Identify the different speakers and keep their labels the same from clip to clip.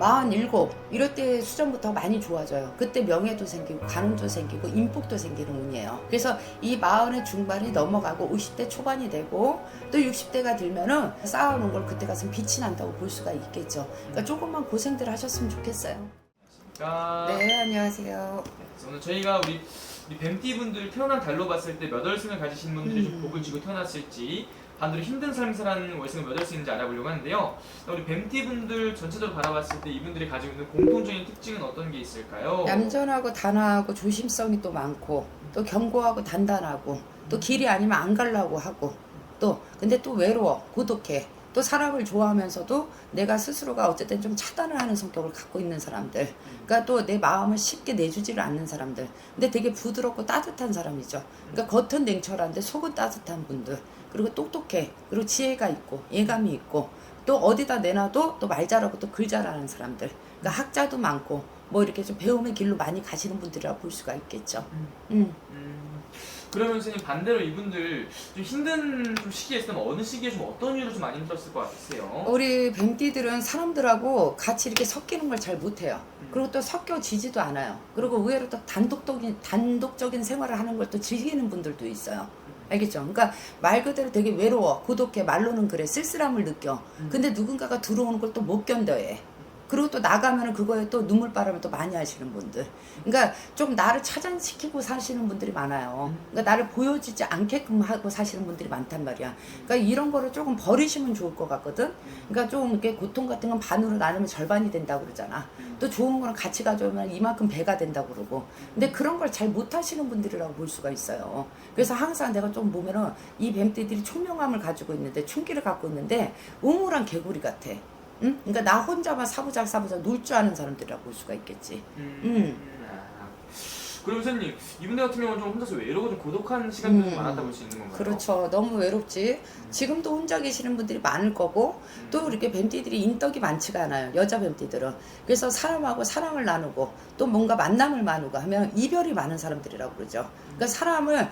Speaker 1: 47 이럴 때 수전부터 많이 좋아져요. 그때 명예도 생기고 가능도 생기고 인복도 생기는 운이에요. 그래서 이 40의 중반이 넘어가고 50대 초반이 되고 또 60대가 들면은 쌓아놓은 걸 그때 가서 빛이 난다고 볼 수가 있겠죠. 그러니까 조금만 고생들 하셨으면 좋겠어요. 네, 안녕하세요.
Speaker 2: 오늘 저희가 우리 뱀띠 분들 태어난 달로 봤을 때 몇 월승을 가지신 분들이 좀 복을 쥐고 태어났을지, 반대로 힘든 삶을 사는 월승을 몇 월승인지 알아보려고 하는데요. 우리 뱀띠 분들 전체적으로 바라봤을 때 이분들이 가지고 있는 공통적인 특징은 어떤 게 있을까요?
Speaker 1: 얌전하고 단아하고 조심성이 또 많고 또 견고하고 단단하고 또 길이 아니면 안 가려고 하고 또 근데 또 외로워 고독해 또 사람을 좋아하면서도 내가 스스로가 어쨌든 좀 차단을 하는 성격을 갖고 있는 사람들, 그러니까 또 내 마음을 쉽게 내주지를 않는 사람들, 근데 되게 부드럽고 따뜻한 사람이죠. 그러니까 겉은 냉철한데 속은 따뜻한 분들, 그리고 똑똑해, 그리고 지혜가 있고 예감이 있고 또 어디다 내놔도 또 말 잘하고 또 글 잘하는 사람들, 그러니까 학자도 많고 뭐 이렇게 좀 배움의 길로 많이 가시는 분들이라 볼 수가 있겠죠.
Speaker 2: 그러면 선생님, 반대로 이분들 좀 힘든 시기에 있으면 어느 시기에 좀 어떤 이유로 좀 많이 힘들었을 것 같으세요?
Speaker 1: 우리 뱀띠들은 사람들하고 같이 이렇게 섞이는 걸 잘 못해요. 그리고 또 섞여지지도 않아요. 그리고 의외로 또 단독적인 생활을 하는 걸 또 즐기는 분들도 있어요. 알겠죠? 그러니까 말 그대로 되게 외로워, 고독해, 말로는 그래, 쓸쓸함을 느껴. 근데 누군가가 들어오는 걸 또 못 견뎌해. 그리고 또 나가면은 그거에 또 눈물바람을 또 많이 하시는 분들. 그러니까 좀 나를 차단시키고 사시는 분들이 많아요. 그러니까 나를 보여주지 않게끔 하고 사시는 분들이 많단 말이야. 그러니까 이런 거를 조금 버리시면 좋을 것 같거든. 그러니까 좀 이렇게 고통 같은 건 반으로 나누면 절반이 된다고 그러잖아. 또 좋은 거는 같이 가져오면 이만큼 배가 된다고 그러고. 근데 그런 걸 잘 못하시는 분들이라고 볼 수가 있어요. 그래서 항상 내가 좀 보면은 이 뱀띠들이 총명함을 가지고 있는데, 충기를 갖고 있는데 우물한 개구리 같아. 응? 그러니까 나 혼자만 사부작 놀 줄 아는 사람들이라고 볼 수가 있겠지.
Speaker 2: 그럼 선생님, 이분들 같은 경우는 좀 혼자서 외로워 좀 고독한 시간들이 좀 많았다 볼 수 있는 건가요?
Speaker 1: 그렇죠. 너무 외롭지. 지금도 혼자 계시는 분들이 많을 거고 또 이렇게 뱀띠들이 인덕이 많지가 않아요. 여자 뱀띠들은. 그래서 사람하고 사랑을 나누고 또 뭔가 만남을 나누고 하면 이별이 많은 사람들이라고 그러죠. 그러니까 사람을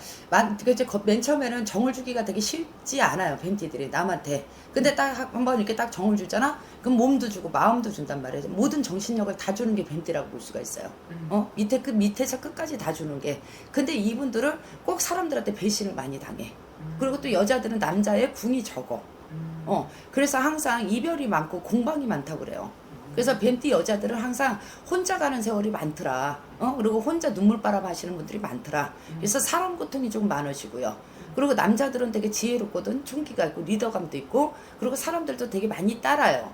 Speaker 1: 이제 맨 처음에는 정을 주기가 되게 쉽지 않아요. 뱀띠들이 남한테. 근데 딱 한번 이렇게 딱 정을 주잖아. 그럼 몸도 주고 마음도 준단 말이에요. 모든 정신력을 다 주는 게 뱀띠라고 볼 수가 있어요. 밑에서 끝까지 다 주는 게. 근데 이분들은 꼭 사람들한테 배신을 많이 당해. 그리고 또 여자들은 남자의 궁이 적어. 그래서 항상 이별이 많고 공방이 많다고 그래요. 그래서 뱀띠 여자들은 항상 혼자 가는 세월이 많더라. 그리고 혼자 눈물바람 하시는 분들이 많더라. 그래서 사람 고통이 좀 많으시고요. 그리고 남자들은 되게 지혜롭거든. 총기가 있고 리더감도 있고, 그리고 사람들도 되게 많이 따라요.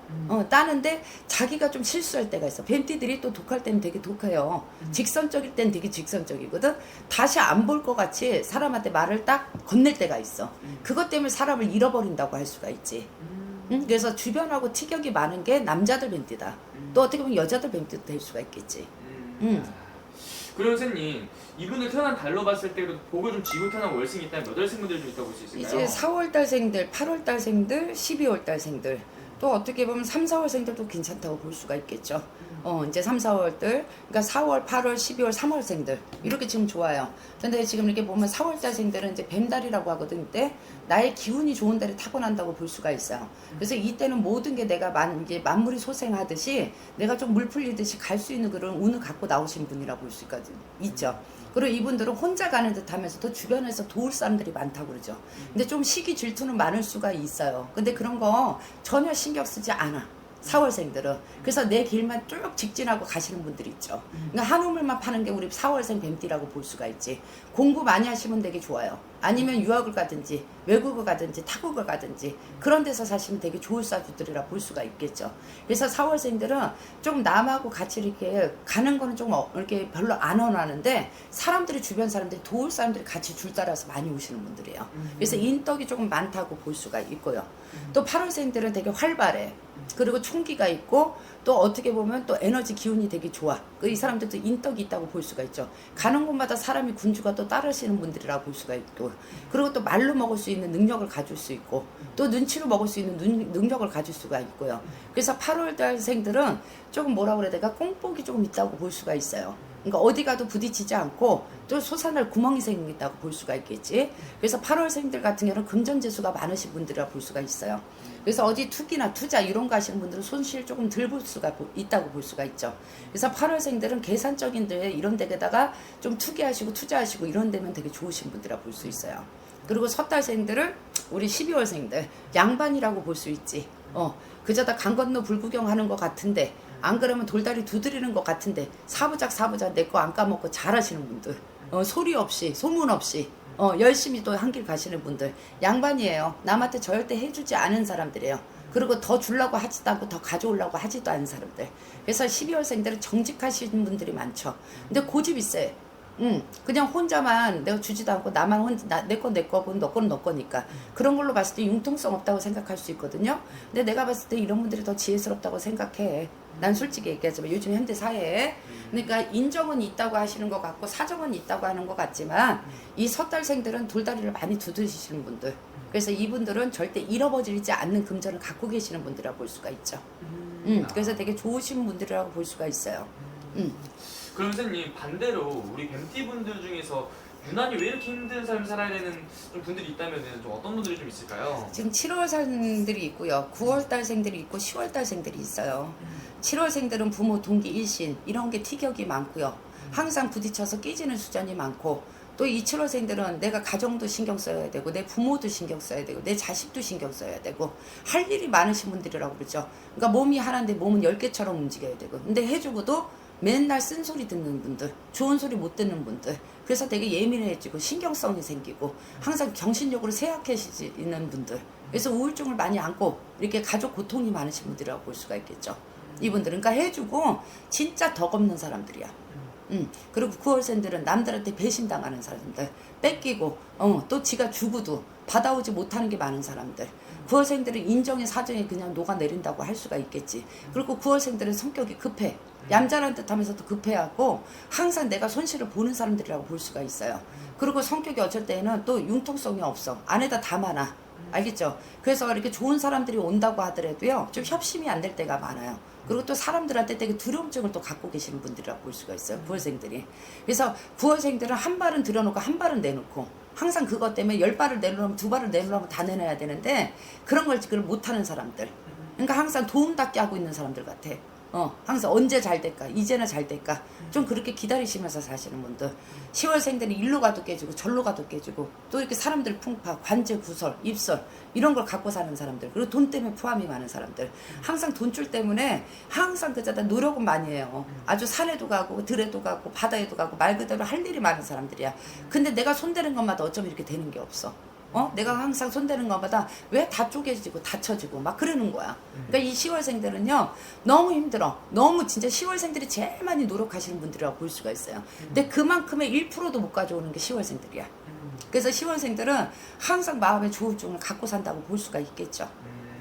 Speaker 1: 따는데 자기가 좀 실수할 때가 있어. 뱀띠들이 또 독할 때는 되게 독해요. 직선적일 땐 되게 직선적이거든. 다시 안 볼 것 같이 사람한테 말을 딱 건넬 때가 있어. 그것 때문에 사람을 잃어버린다고 할 수가 있지. 그래서 주변하고 티격이 많은 게 남자들 뱀띠다. 또 어떻게 보면 여자들 뱀띠도 될 수가 있겠지.
Speaker 2: 그럼 선생님, 이분을 태어난 달로 봤을 때 복을 좀 쥐고 태어난 월승이 있다면 몇 월승분들이 좀 있다고 볼 수 있을까요?
Speaker 1: 이제 4월달생들, 8월달생들, 12월달생들, 또 어떻게 보면 3, 4월생들도 괜찮다고 볼 수가 있겠죠. 이제 3, 4월들, 그러니까 4월, 8월, 12월, 3월생들 이렇게 지금 좋아요. 근데 지금 이렇게 보면 4월달생들은 이제 뱀달이라고 하거든. 이때 나의 기운이 좋은 달에 타고난다고 볼 수가 있어요. 그래서 이때는 모든 게 내가 이제 만물이 소생하듯이 내가 좀 물 풀리듯이 갈 수 있는 그런 운을 갖고 나오신 분이라고 볼 수 있죠. 그리고 이분들은 혼자 가는 듯 하면서도 주변에서 도울 사람들이 많다고 그러죠. 근데 좀 시기 질투는 많을 수가 있어요. 근데 그런 거 전혀 신경 쓰지 않아. 4월생들은. 그래서 내 길만 쭉 직진하고 가시는 분들이 있죠. 그러니까 한우물만 파는 게 우리 4월생 뱀띠라고 볼 수가 있지. 공부 많이 하시면 되게 좋아요. 아니면 유학을 가든지 외국을 가든지 타국을 가든지 그런 데서 사시면 되게 좋을 사주들이라 볼 수가 있겠죠. 그래서 4월생들은 좀 남하고 같이 이렇게 가는 거는 좀 이렇게 별로 안 원하는데, 사람들이 주변 사람들이 도울 사람들이 같이 줄 따라서 많이 오시는 분들이에요. 그래서 인덕이 조금 많다고 볼 수가 있고요. 또 8월생들은 되게 활발해. 그리고 총기가 있고 또 어떻게 보면 또 에너지 기운이 되게 좋아. 이 사람들도 인덕이 있다고 볼 수가 있죠. 가는 곳마다 사람이 군주가 또 따르시는 분들이라고 볼 수가 있고, 그리고 또 말로 먹을 수 있는 능력을 가질 수 있고 또 눈치로 먹을 수 있는 능력을 가질 수가 있고요. 그래서 8월달생들은 조금 뭐라 그래야 될까, 꽁복이 조금 있다고 볼 수가 있어요. 그러니까 어디 가도 부딪히지 않고 또 솟아날 구멍이 생긴다고 볼 수가 있겠지. 그래서 8월생들 같은 경우는 금전재수가 많으신 분들이라 볼 수가 있어요. 그래서 어디 투기나 투자 이런 거 하시는 분들은 손실 조금 덜 볼 수가 있다고 볼 수가 있죠. 그래서 8월생들은 계산적인 데 이런 데다가 좀 투기하시고 투자하시고 이런 데면 되게 좋으신 분들이라 볼 수 있어요. 그리고 섣달생들은 우리 12월생들 양반이라고 볼 수 있지. 그저다 강 건너 불구경 하는 것 같은데 안 그러면 돌다리 두드리는 것 같은데 사부작 내 거 안 까먹고 잘하시는 분들, 소리 없이 소문 없이 열심히 또 한 길 가시는 분들 양반이에요. 남한테 절대 해주지 않은 사람들이에요. 그리고 더 주려고 하지도 않고 더 가져오려고 하지도 않은 사람들. 그래서 12월생들은 정직하신 분들이 많죠. 근데 고집 있어요. 그냥 혼자만 내가 주지도 않고 나만 혼자 내 건 내 거고 너 건 너 거니까 그런 걸로 봤을 때 융통성 없다고 생각할 수 있거든요. 근데 내가 봤을 때 이런 분들이 더 지혜스럽다고 생각해. 난 솔직히 얘기하자면 요즘 현대 사회에 그러니까 인정은 있다고 하시는 것 같고 사정은 있다고 하는 것 같지만 이 섣달생들은 돌다리를 많이 두드리시는 분들. 그래서 이분들은 절대 잃어버리지 않는 금전을 갖고 계시는 분들이라고 볼 수가 있죠. 그래서 되게 좋으신 분들이라고 볼 수가 있어요.
Speaker 2: 그럼 선생님 반대로 우리 뱀띠 분들 중에서 유난히 왜 이렇게 힘든 삶을 살아야 되는 좀 분들이 있다면 좀 어떤 분들이 좀 있을까요?
Speaker 1: 지금 7월생들이 있고요. 9월달생들이 있고 10월달생들이 있어요. 7월생들은 부모 동기 일신 이런 게 티격이 많고요. 항상 부딪혀서 깨지는 수준이 많고 또 이 7월생들은 내가 가정도 신경 써야 되고 내 부모도 신경 써야 되고 내 자식도 신경 써야 되고 할 일이 많으신 분들이라고 그러죠. 그러니까 몸이 하나인데 몸은 10개처럼 움직여야 되고 근데 해주고도 맨날 쓴소리 듣는 분들, 좋은 소리 못 듣는 분들, 그래서 되게 예민해지고 신경성이 생기고 항상 정신적으로 쇠약해지는 분들, 그래서 우울증을 많이 안고 이렇게 가족 고통이 많으신 분들이라고 볼 수가 있겠죠. 이분들은 그러니까 해주고 진짜 덕 없는 사람들이야. 그리고 9월생들은 남들한테 배신당하는 사람들, 뺏기고 또 지가 주고도 받아오지 못하는 게 많은 사람들. 9월생들은 인정의 사정에 그냥 녹아내린다고 할 수가 있겠지. 그리고 9월생들은 성격이 급해. 얌전한 듯 하면서도 급해하고 항상 내가 손실을 보는 사람들이라고 볼 수가 있어요. 그리고 성격이 어쩔 때에는 또 융통성이 없어. 안에다 다 많아. 알겠죠? 그래서 이렇게 좋은 사람들이 온다고 하더라도요, 좀 협심이 안 될 때가 많아요. 그리고 또 사람들한테 되게 두려움증을 또 갖고 계시는 분들이라고 볼 수가 있어요. 9월생들이. 그래서 9월생들은 한 발은 들여놓고 한 발은 내놓고 항상 그것 때문에 10발을 내놓으면 2발을 내놓으면 다 내놔야 되는데 그런 걸 지금 못하는 사람들. 그러니까 항상 도움닫기 하고 있는 사람들 같아. 항상 언제 잘 될까? 이제는 잘 될까? 좀 그렇게 기다리시면서 사시는 분들. 10월생들은 일로 가도 깨지고 절로 가도 깨지고 또 이렇게 사람들 풍파, 관제 구설, 입설 이런 걸 갖고 사는 사람들. 그리고 돈 때문에 포함이 많은 사람들. 항상 돈줄 때문에 항상 그자다 노력은 많이 해요. 아주 산에도 가고 들에도 가고 바다에도 가고 말 그대로 할 일이 많은 사람들이야. 근데 내가 손대는 것마다 어쩜 이렇게 되는 게 없어. 내가 항상 손대는 것마다 왜 다 쪼개지고 다쳐지고 막 그러는 거야. 그러니까 이 10월생들은요 너무 힘들어. 너무 진짜 10월생들이 제일 많이 노력하시는 분들이라고 볼 수가 있어요. 근데 그만큼의 1%도 못 가져오는 게 10월생들이야. 그래서 10월생들은 항상 마음의 조울증을 갖고 산다고 볼 수가 있겠죠.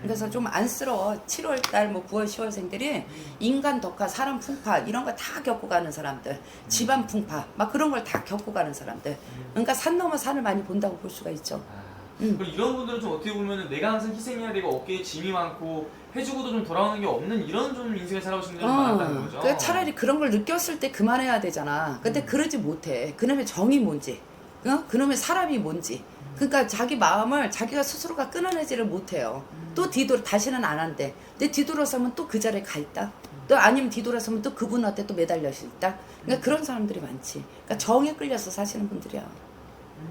Speaker 1: 그래서 좀 안쓰러워. 7월달, 9월, 10월생들이 인간 덕화, 사람 풍파 이런 거 다 겪고 가는 사람들, 집안 풍파 막 그런 걸 다 겪고 가는 사람들. 그러니까 산 넘어 산을 많이 본다고 볼 수가 있죠.
Speaker 2: 그럼 이런 분들은 좀 어떻게 보면 내가 항상 희생해야 되고 어깨에 짐이 많고 해주고도 좀 돌아오는 게 없는 이런 좀 인생을 살아오신 분들이 많았다는 거죠.
Speaker 1: 그러니까 차라리 그런 걸 느꼈을 때 그만해야 되잖아. 근데 그러지 못해. 그놈의 정이 뭔지, 그놈의 사람이 뭔지. 그러니까 자기 마음을 자기가 스스로가 끊어내지를 못해요. 또 다시는 안 한대. 근데 뒤돌아서면 또 그 자리에 가 있다. 또 아니면 뒤돌아서면 또 그분한테 또 매달려 있다. 그러니까 그런 사람들이 많지. 그러니까 정에 끌려서 사시는 분들이야.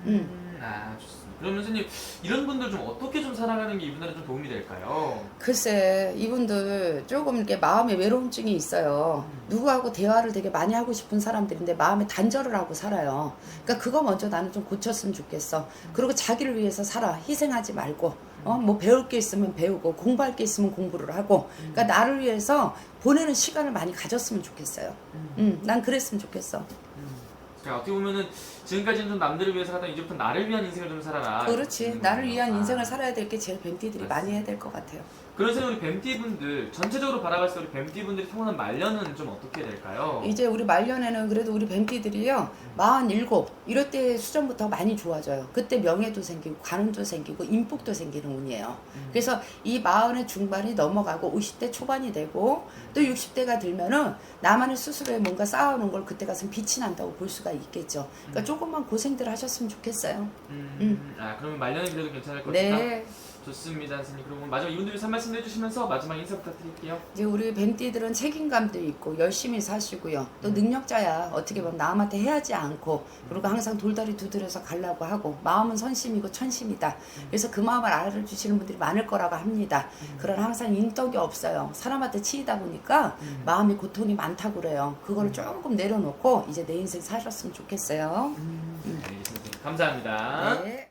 Speaker 2: 좋습니다. 그러면 선생님 이런 분들 좀 어떻게 좀 살아가는 게 이분들은 좀 도움이 될까요?
Speaker 1: 글쎄 이분들 조금 이렇게 마음에 외로움증이 있어요. 누구하고 대화를 되게 많이 하고 싶은 사람들인데 마음에 단절을 하고 살아요. 그러니까 그거 먼저 나는 좀 고쳤으면 좋겠어. 그리고 자기를 위해서 살아. 희생하지 말고 뭐 배울 게 있으면 배우고 공부할 게 있으면 공부를 하고 그러니까 나를 위해서 보내는 시간을 많이 가졌으면 좋겠어요. 난 그랬으면 좋겠어.
Speaker 2: 그러니까 어떻게 보면은 지금까지는 좀 남들을 위해서 살았다 이제부터 나를 위한 인생을 좀 살아라.
Speaker 1: 그렇지. 나를 위한 인생을 살아야 될 게 제일 뱀띠들이 많이 해야 될 것 같아요.
Speaker 2: 그래서 우리 뱀띠 분들 전체적으로 바라봤을 때 우리 뱀띠 분들이 태어난 말년은 좀 어떻게 될까요?
Speaker 1: 이제 우리 말년에는 그래도 우리 뱀띠들이요 47 이럴 때 수준부터 많이 좋아져요. 그때 명예도 생기고 관운도 생기고 인복도 생기는 운이에요. 그래서 이 40의 중반이 넘어가고 50대 초반이 되고 또 60대가 들면은 나만의 스스로에 뭔가 쌓아놓은 걸 그때 가서 빛이 난다고 볼 수가 있겠죠. 그러니까 조금만 고생들 하셨으면 좋겠어요.
Speaker 2: 그러면 말년은 그래도 괜찮을 것 같다.
Speaker 1: 네.
Speaker 2: 좋습니다, 선생님. 그럼 마지막 이분들 위해서 한 말씀 해주시면서 마지막 인사 부탁드릴게요.
Speaker 1: 이제 우리 뱀띠들은 책임감도 있고 열심히 사시고요. 또 능력자야. 어떻게 보면 남한테 해하지 않고 그리고 항상 돌다리 두드려서 가려고 하고 마음은 선심이고 천심이다. 그래서 그 마음을 알아주시는 분들이 많을 거라고 합니다. 그러나 항상 인덕이 없어요. 사람한테 치이다 보니까 마음이 고통이 많다고 그래요. 그거를 조금 내려놓고 이제 내 인생 살았으면 좋겠어요.
Speaker 2: 알겠습니다. 감사합니다.
Speaker 1: 네.